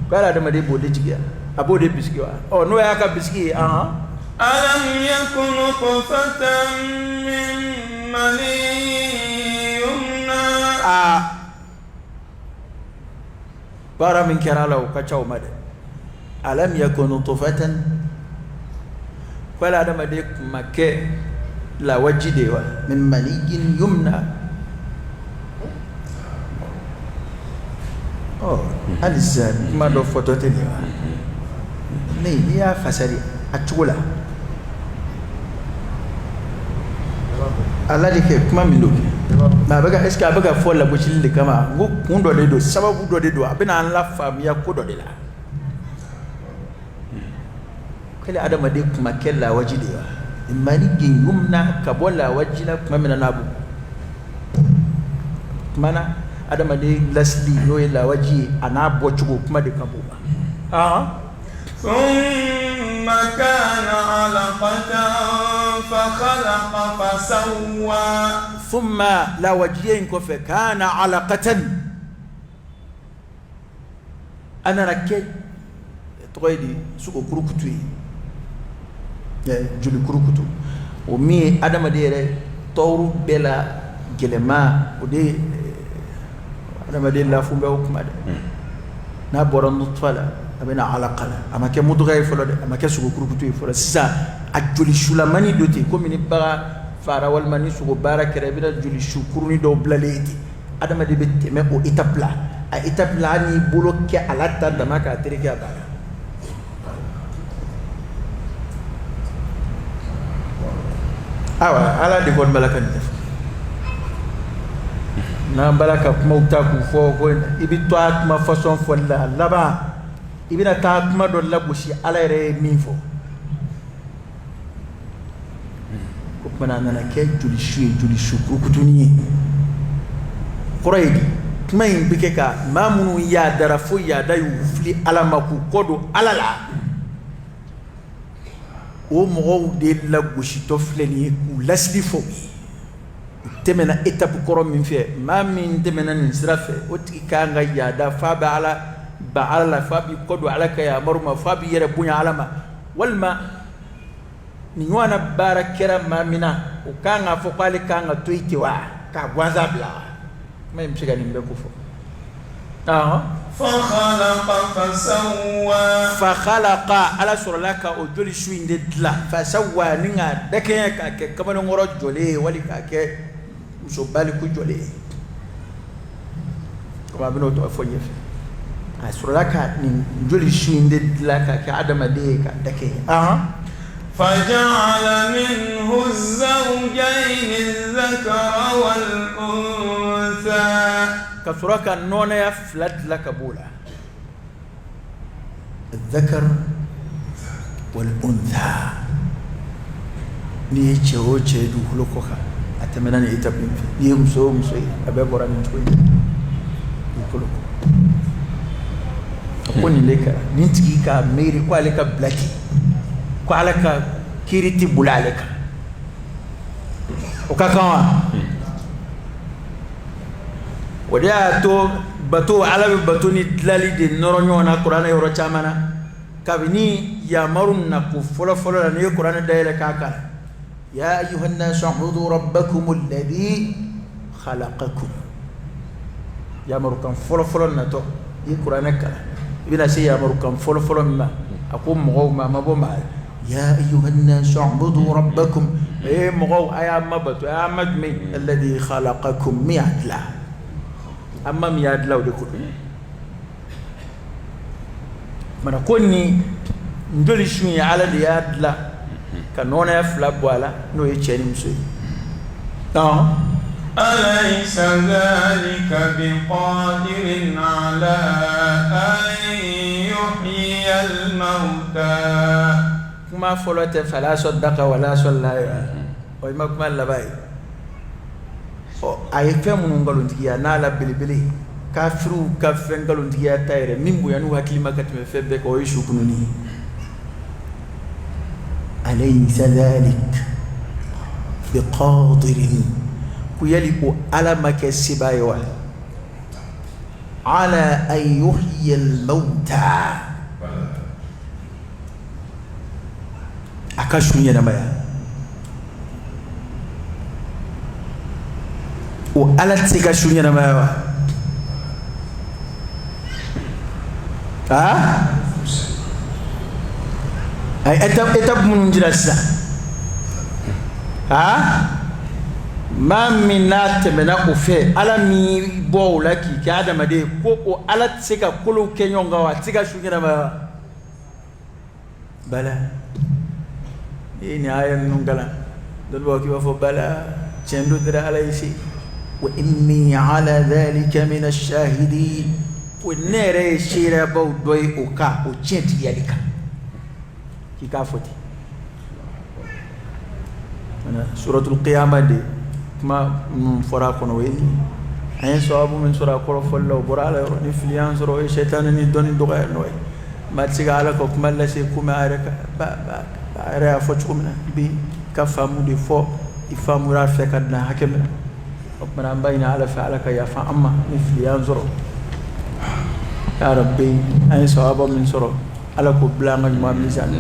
kala da made bode jigia abode biskiwa no ya ka biski alam yakunu qafatan min maniyumna bara min kerala ka chaw made alam yakunu tufatan wala da made make la wajidewa min maliyin yumna alizan ma do photo teniwa ne ya fasari atula Allah dike kuma miloki ma baga est-ce que baga fola bo chilli kama ngo kundo de do sababu do de do abina an la famia ko do de la kale adama de kuma kella wajidewa imani gingumna kabola wajina kuma mina nabu mana adama de lasli no la waji anabo chugo kuma de kabuba ثم كان علقة فخلق فسوى ثم لا وجهين كف كان علقة أنا ركيت تقولي سوق كروكتوي جل كروكتو ومي أدم ديره تورو بلا جلما ودي adamaden lafumbe o kuma de n'a bɔra nutfa la a bɛna alaqa la a ma kɛ muduga ye fɔlɔ dɛ a ma kɛ sogo kurukutu ye fɔlɔ sisan a joli sulamani dɔ ten komi ni baga fara walima ni sogo baara kɛra i bɛna joli su kurunin dɔw bilalen ye ten adamaden bɛ tɛmɛ o étape la a étape la hali n'i bolo kɛ a la ta dama k'a tereke a banna awa ala de kɔni bala ka nin fɔ n'an bala ka kumaw ta k'u fɔ ko i bɛ to a kuma façon fɔli la laban i bɛna taa kuma dɔ lagosi ala yɛrɛ ye min fɔ o kumana a nana kɛ joli su ye joli su kurukutunin ye kɔrɔ ye di kuma in bɛ kɛ ka maa minnu yaadara fo yaada y'u fili ala ma k'u kɔ don ala la o mɔgɔw de lagositɔ filɛ nin ye k'u lasili fɔ u tɛmɛna étape kɔrɔ min fɛ maa min tɛmɛna nin sira fɛ o tigi kan ka yaada f'a bɛ ala ba ala la f'a b'i kɔ don ala ka yamaru ma f'a b'i yɛrɛ bonya ala ma walima nin ɲɔgɔnna baara kɛra maa min na o kan k'a fɔ k'ale kan ka to yen ten wa k'a gansan bila wa kuma in bɛ se ka nin bɛɛ ko fɔ fakhalaqa ala sɔrɔla ka o joli su in de dilan fasawwa ni ka dakɛɲɛ k'a kɛ kamalenkɔrɔ jɔlen ye wali k'a kɛ muso baliku jɔlen ye komi a bɛna o tɔgɔ fɔ ɲɛfɛ a sɔrɔla ka nin joli su in de dilan k'a kɛ adamaden ye k'a dakɛɲɛ فجعل منه الزوجين الذكر والأنثى كسرك النونة فلت لك بولا الذكر والأنثى ni cɛwo cɛ dugukolo kɔ kan a tɛmɛna ni étape min fɛ ni ye muso o muso ye a bɛɛ bɔra nin cogo in dugukolo kɔ a ko nin de kɛra nin tigi ka miiri ko ale ka bila ten ko ala ka kiiri ti boli ale kan o ka kan wa o de y'a to bato ala bɛ bato ni dilali de nɔrɔ ɲɔgɔn na kuranɛ yɔrɔ caman na kabini yamaru na ko fɔlɔfɔlɔ la n'i ye kuranɛ dayɛlɛ k'a kalan ya ayyuhan nasu ubudu rabbakum alladhi khalaqakum yamaru kan fɔlɔfɔlɔ natɔ i ye kuranɛ kalan i bɛna se yamaru kan fɔlɔfɔlɔ min ma a ko mɔgɔw ma a ma bɔ maa ya ayyuhan nasu ubudu rabbakum mɔgɔw a y'a ma bato a y'a ma jumɛn alladhi khalaqakum min y'a dilan amma mi y'a dilan o de ko don mana ko ni njoli su ye ala de y'a dilan ka nɔnɔya fila bɔ a la n'o ye cɛ ni muso ye أليس ذلك بقادر على أن يحيي الموتى kuma fɔlɔ tɛ fala sɔdaqa wala sɔlla o ye ma kuma laban ye a ye fɛn minnu nkalontigiya n'a la belebele kafiriw ka fɛn nkalontigiya ta yɛrɛ min bonya n'u hakili ma ka tɛmɛ fɛn bɛɛ kan o ye su kununi ye alaysa dhalik biqadirin ko yali o ala ma kɛ sebaa ye wa ala an yuhyiya almawta a ka su ɲɛnamaya o ala tɛ se ka su ɲɛnamaya wa a ye étape minnu jira sisan maa min n'a tɛmɛna o fɛ ala min bɔ o la k'i kɛ adamaden ko o ala tɛ se ka kolow kɛ ɲɔgɔn kan wa a tɛ se ka su ɲɛnamaya wa bala ni aya ninnu kalan dɔw b'a fɔ k'i b'a fɔ bala tiɲɛ don dɛrɛ ala ye se wa inni ala dhalika min ash-shahidin ko ne yɛrɛ ye seerebaw dɔ ye o kan o tiɲɛtigiyali kan k'i k'a fɔ ten suratul qiyama de kuma minnu fɔra a kɔnɔ o ye nin an ye sababu min sɔrɔ a kɔrɔ fɔli la o bɔra ala yɔrɔ ni fili y'an sɔrɔ o ye sɛtani ni dɔnni dɔgɔya nɔ ye maa tɛ se ka ala ka kuma lase komi a yɛrɛ ka a yɛrɛ y'a fɔ cogo min na i bɛ ka faamu de fɔ i faamura fɛ ka dan hakɛ min na o kumana an b'a ɲini ala fɛ ala ka yafa an ma ni fili y'an sɔrɔ ya rabbi an ye sababu min sɔrɔ ala k'o bila an ka ɲuman mizani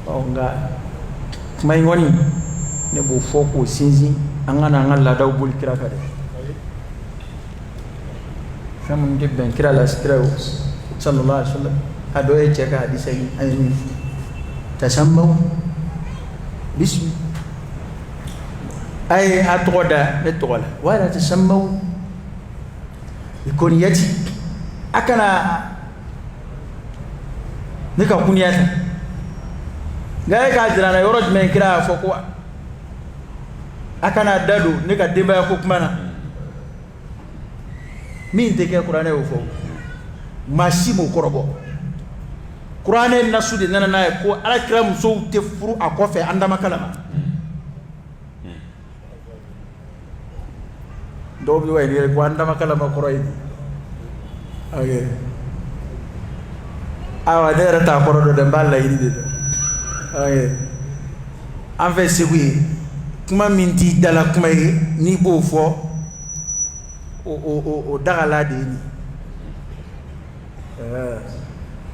nka kuma in kɔni ne b'o fɔ k'o sinsin an ka n'an ka laadaw boli kira kan dɛ kamun de ben kira la sitra sallallahu alaihi wasallam ado e cheka hadisa ni ayin tasammu bismi ay atoda metola wala tasammu ikoni yati akana nika kuniyata ngai ka jira na yoro men kira fo ko akana dadu nika dimba ko kumana min te ke qur'ane o fo masimu korobo qur'ane nasudi nana na ko ala kiram so te furu akofe andama kalama do bi way ni ko andama kalama qur'ay okay awa dere ta korodo de mballa yidi de okay en fait c'est oui kuma minti dala kuma ni bo fo o dagala de ni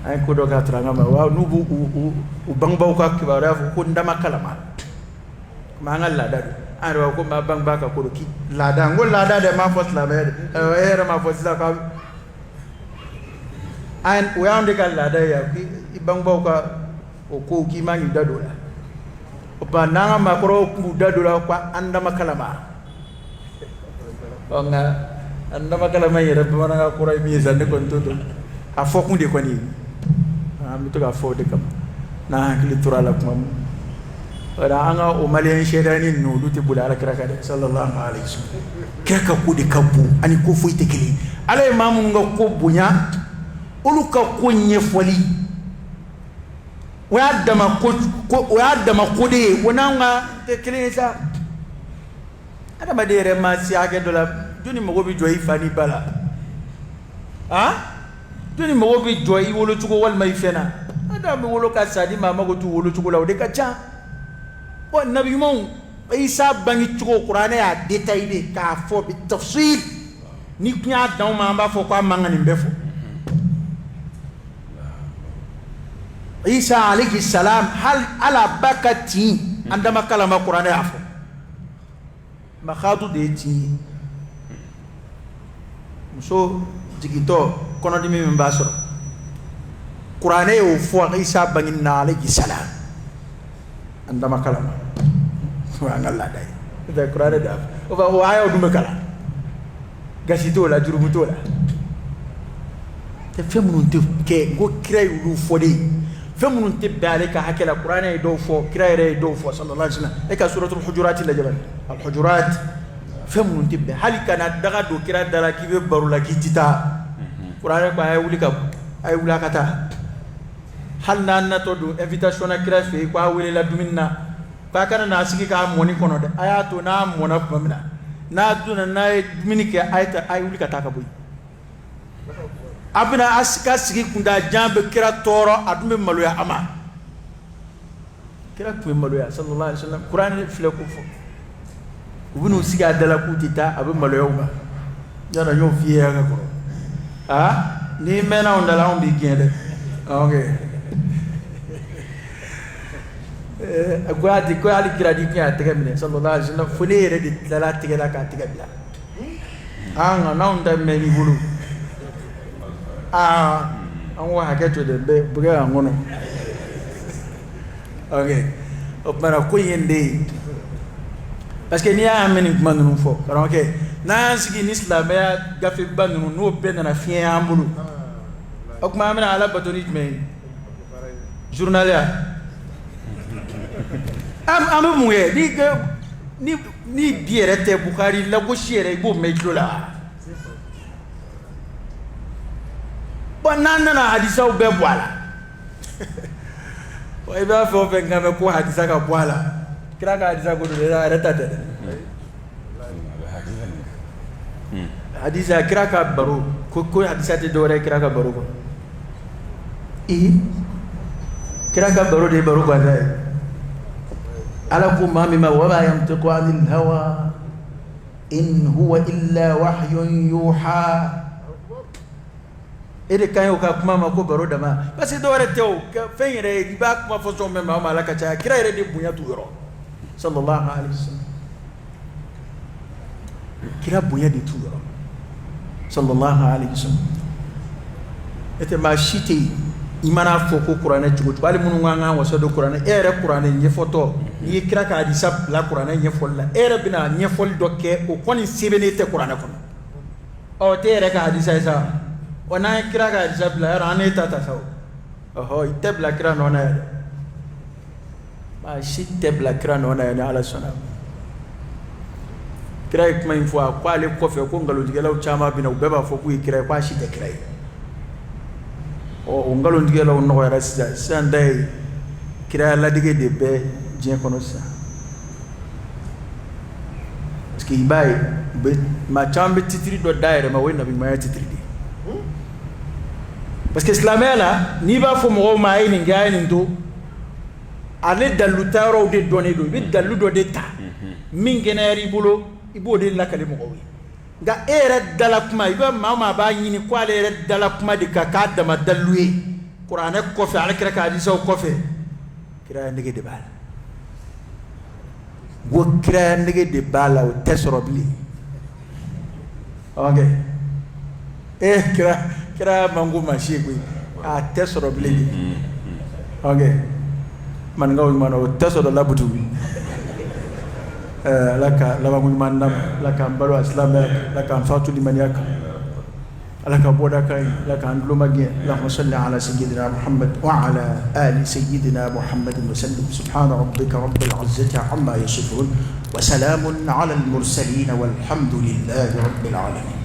ay ko do ka tranga ma wa nu bu u bangbaw ka kibara ko ndama kalama ma ngal la dadu aro ko ma bangba ka ko ki la da ngol la da de ma fos la be era ma fos la ka an we ande ka la da ya ki bangbaw ka o ko ki ma ngi dadu la o ba na ma ko ku dadu la ko andama kalama o nga andama kalama yere ba na ko ray mi zande ko to a fokku de ko ni mi to ga fo de kam na hakili turala kuma wala anga o malian shedani no duti bulala kiraka de sallallahu alaihi wasallam kiraka ko de kabu ani ko fo itekeli ala imamu nga ko bunya ulu ka ko nyefoli wa dama ko de wona nga tekeli sa ada madere ma si ake dola duni mo bi joyi fani bala duni mo bi joyi wolo tugo wal may fena ada mi wolo ka sadi mama go tu wolo tugo law de ka cha o nabi mo isa bangi tugo qur'ana ya détaillé ka fo bi tafsir ni kunya daw ma ba fo ko mangani mbefo isa alayhi salam hal ala bakati andama kalama qur'ana ya fo makhadu de ti so jigito kono dimi mbasoro qur'ane o fo isa bangin na alayhi salam andama kalama wa ngalla day da qur'ane da o ba o ayo dum kala gasito la jurubuto la te femunun te ke go kiray lu fodi femunun te balika hakela qur'ane do fo kiray do fo sallallahu alaihi wasallam e ka suratul hujurat la jabal al hujurat femunun te halika na daga do kiray dara kibe barula kitita qur'ane ko ay wuli kata hal na to do invitation na kiray fe ko wuli la duminna ba kana na sigi ka moni kono de ayato na mona famina na duna na minike ayta ay wuli kata ka boy abina aska sigi kunda jambe kira toro adume maloya ama kira tume maloya sallallahu alaihi wasallam qur'an file ko fo ubunu siga dala kutita abe maloya uma jana yo fiye ga ko ni mena on dala on bi gende okay agwadi ko ali kira di kya tegamine sallallahu alaihi wasallam fulere di dala tigala ka tigabila anga na on da meni bulu an wa haketo de be buga ngono okay opara ko yende parce que ni a meni mandunu fo okay na sigi ni islam ya gafi bandunu no be na fien ambulu okma amena ala batoni me journal ya am muye ni biere te bukhari la go shere go mejola banana na hadisa ube bwala wa iba fo fe ngame ko hadisa ka bwala kira ka hadisa ko de reta de hadisa kira ka baro ko hadisa te dore kira ka baro ko kira ka baro de baro ba dai ala ko mami ma wa ba yantiqu anil hawa in huwa illa wahyun yuha ede kayo ka kuma ma ko baro da ma parce que dore tew fen yere ba kuma fo so me ma mala ka cha kira yere de bunya tu yoro sallallahu alaihi wasallam kira bunya de tu yoro sallallahu alaihi wasallam ete ma shiti imana foko qur'ana jugo bali munu nganga wasado qur'ana ere qur'ana nye foto ni kira ka hadisa la qur'ana nye folla ere bina nye fol dokke o koni sibene te qur'ana kono o te ere ka hadisa sa ona kira ka hadisa bla era ane tata sa oho itebla kira nona ma shitebla kira nona ya ala sona kira kuma info kwa le kofe ko ngalo digela o chama bina ubeba fo ku kira kwa shite kira o ngalo digela o no era sandai kira la dige de be je kono sa ski bay ma chambe titri do daire ma wena bi ma titri di parce que islamela ni ba fo mo ma yi ni gaay ni do ale dalu taro de donné do bi dalu do de ta min generi bulo ibo de la kale mo wi ga ere dala kuma iba mama ba yini ko ale ere dala kuma de ka dama dalué qur'an ko fi ala kira ka di so ko fi kira ndege de bal go kira ndege de bala o tesoro bli okay kira mangu mashi gui a tesoro bli okay man ngaw man o tesoro labutu laka lama manam laka mbalo islam laka fatu limaniak laka boda kai laka andlu magi allahumma salli ala sayyidina muhammad wa ala ali sayyidina muhammad wa sallim subhana rabbika rabbil izzati amma yasifun wa salamun ala al mursalin walhamdulillahi rabbil alamin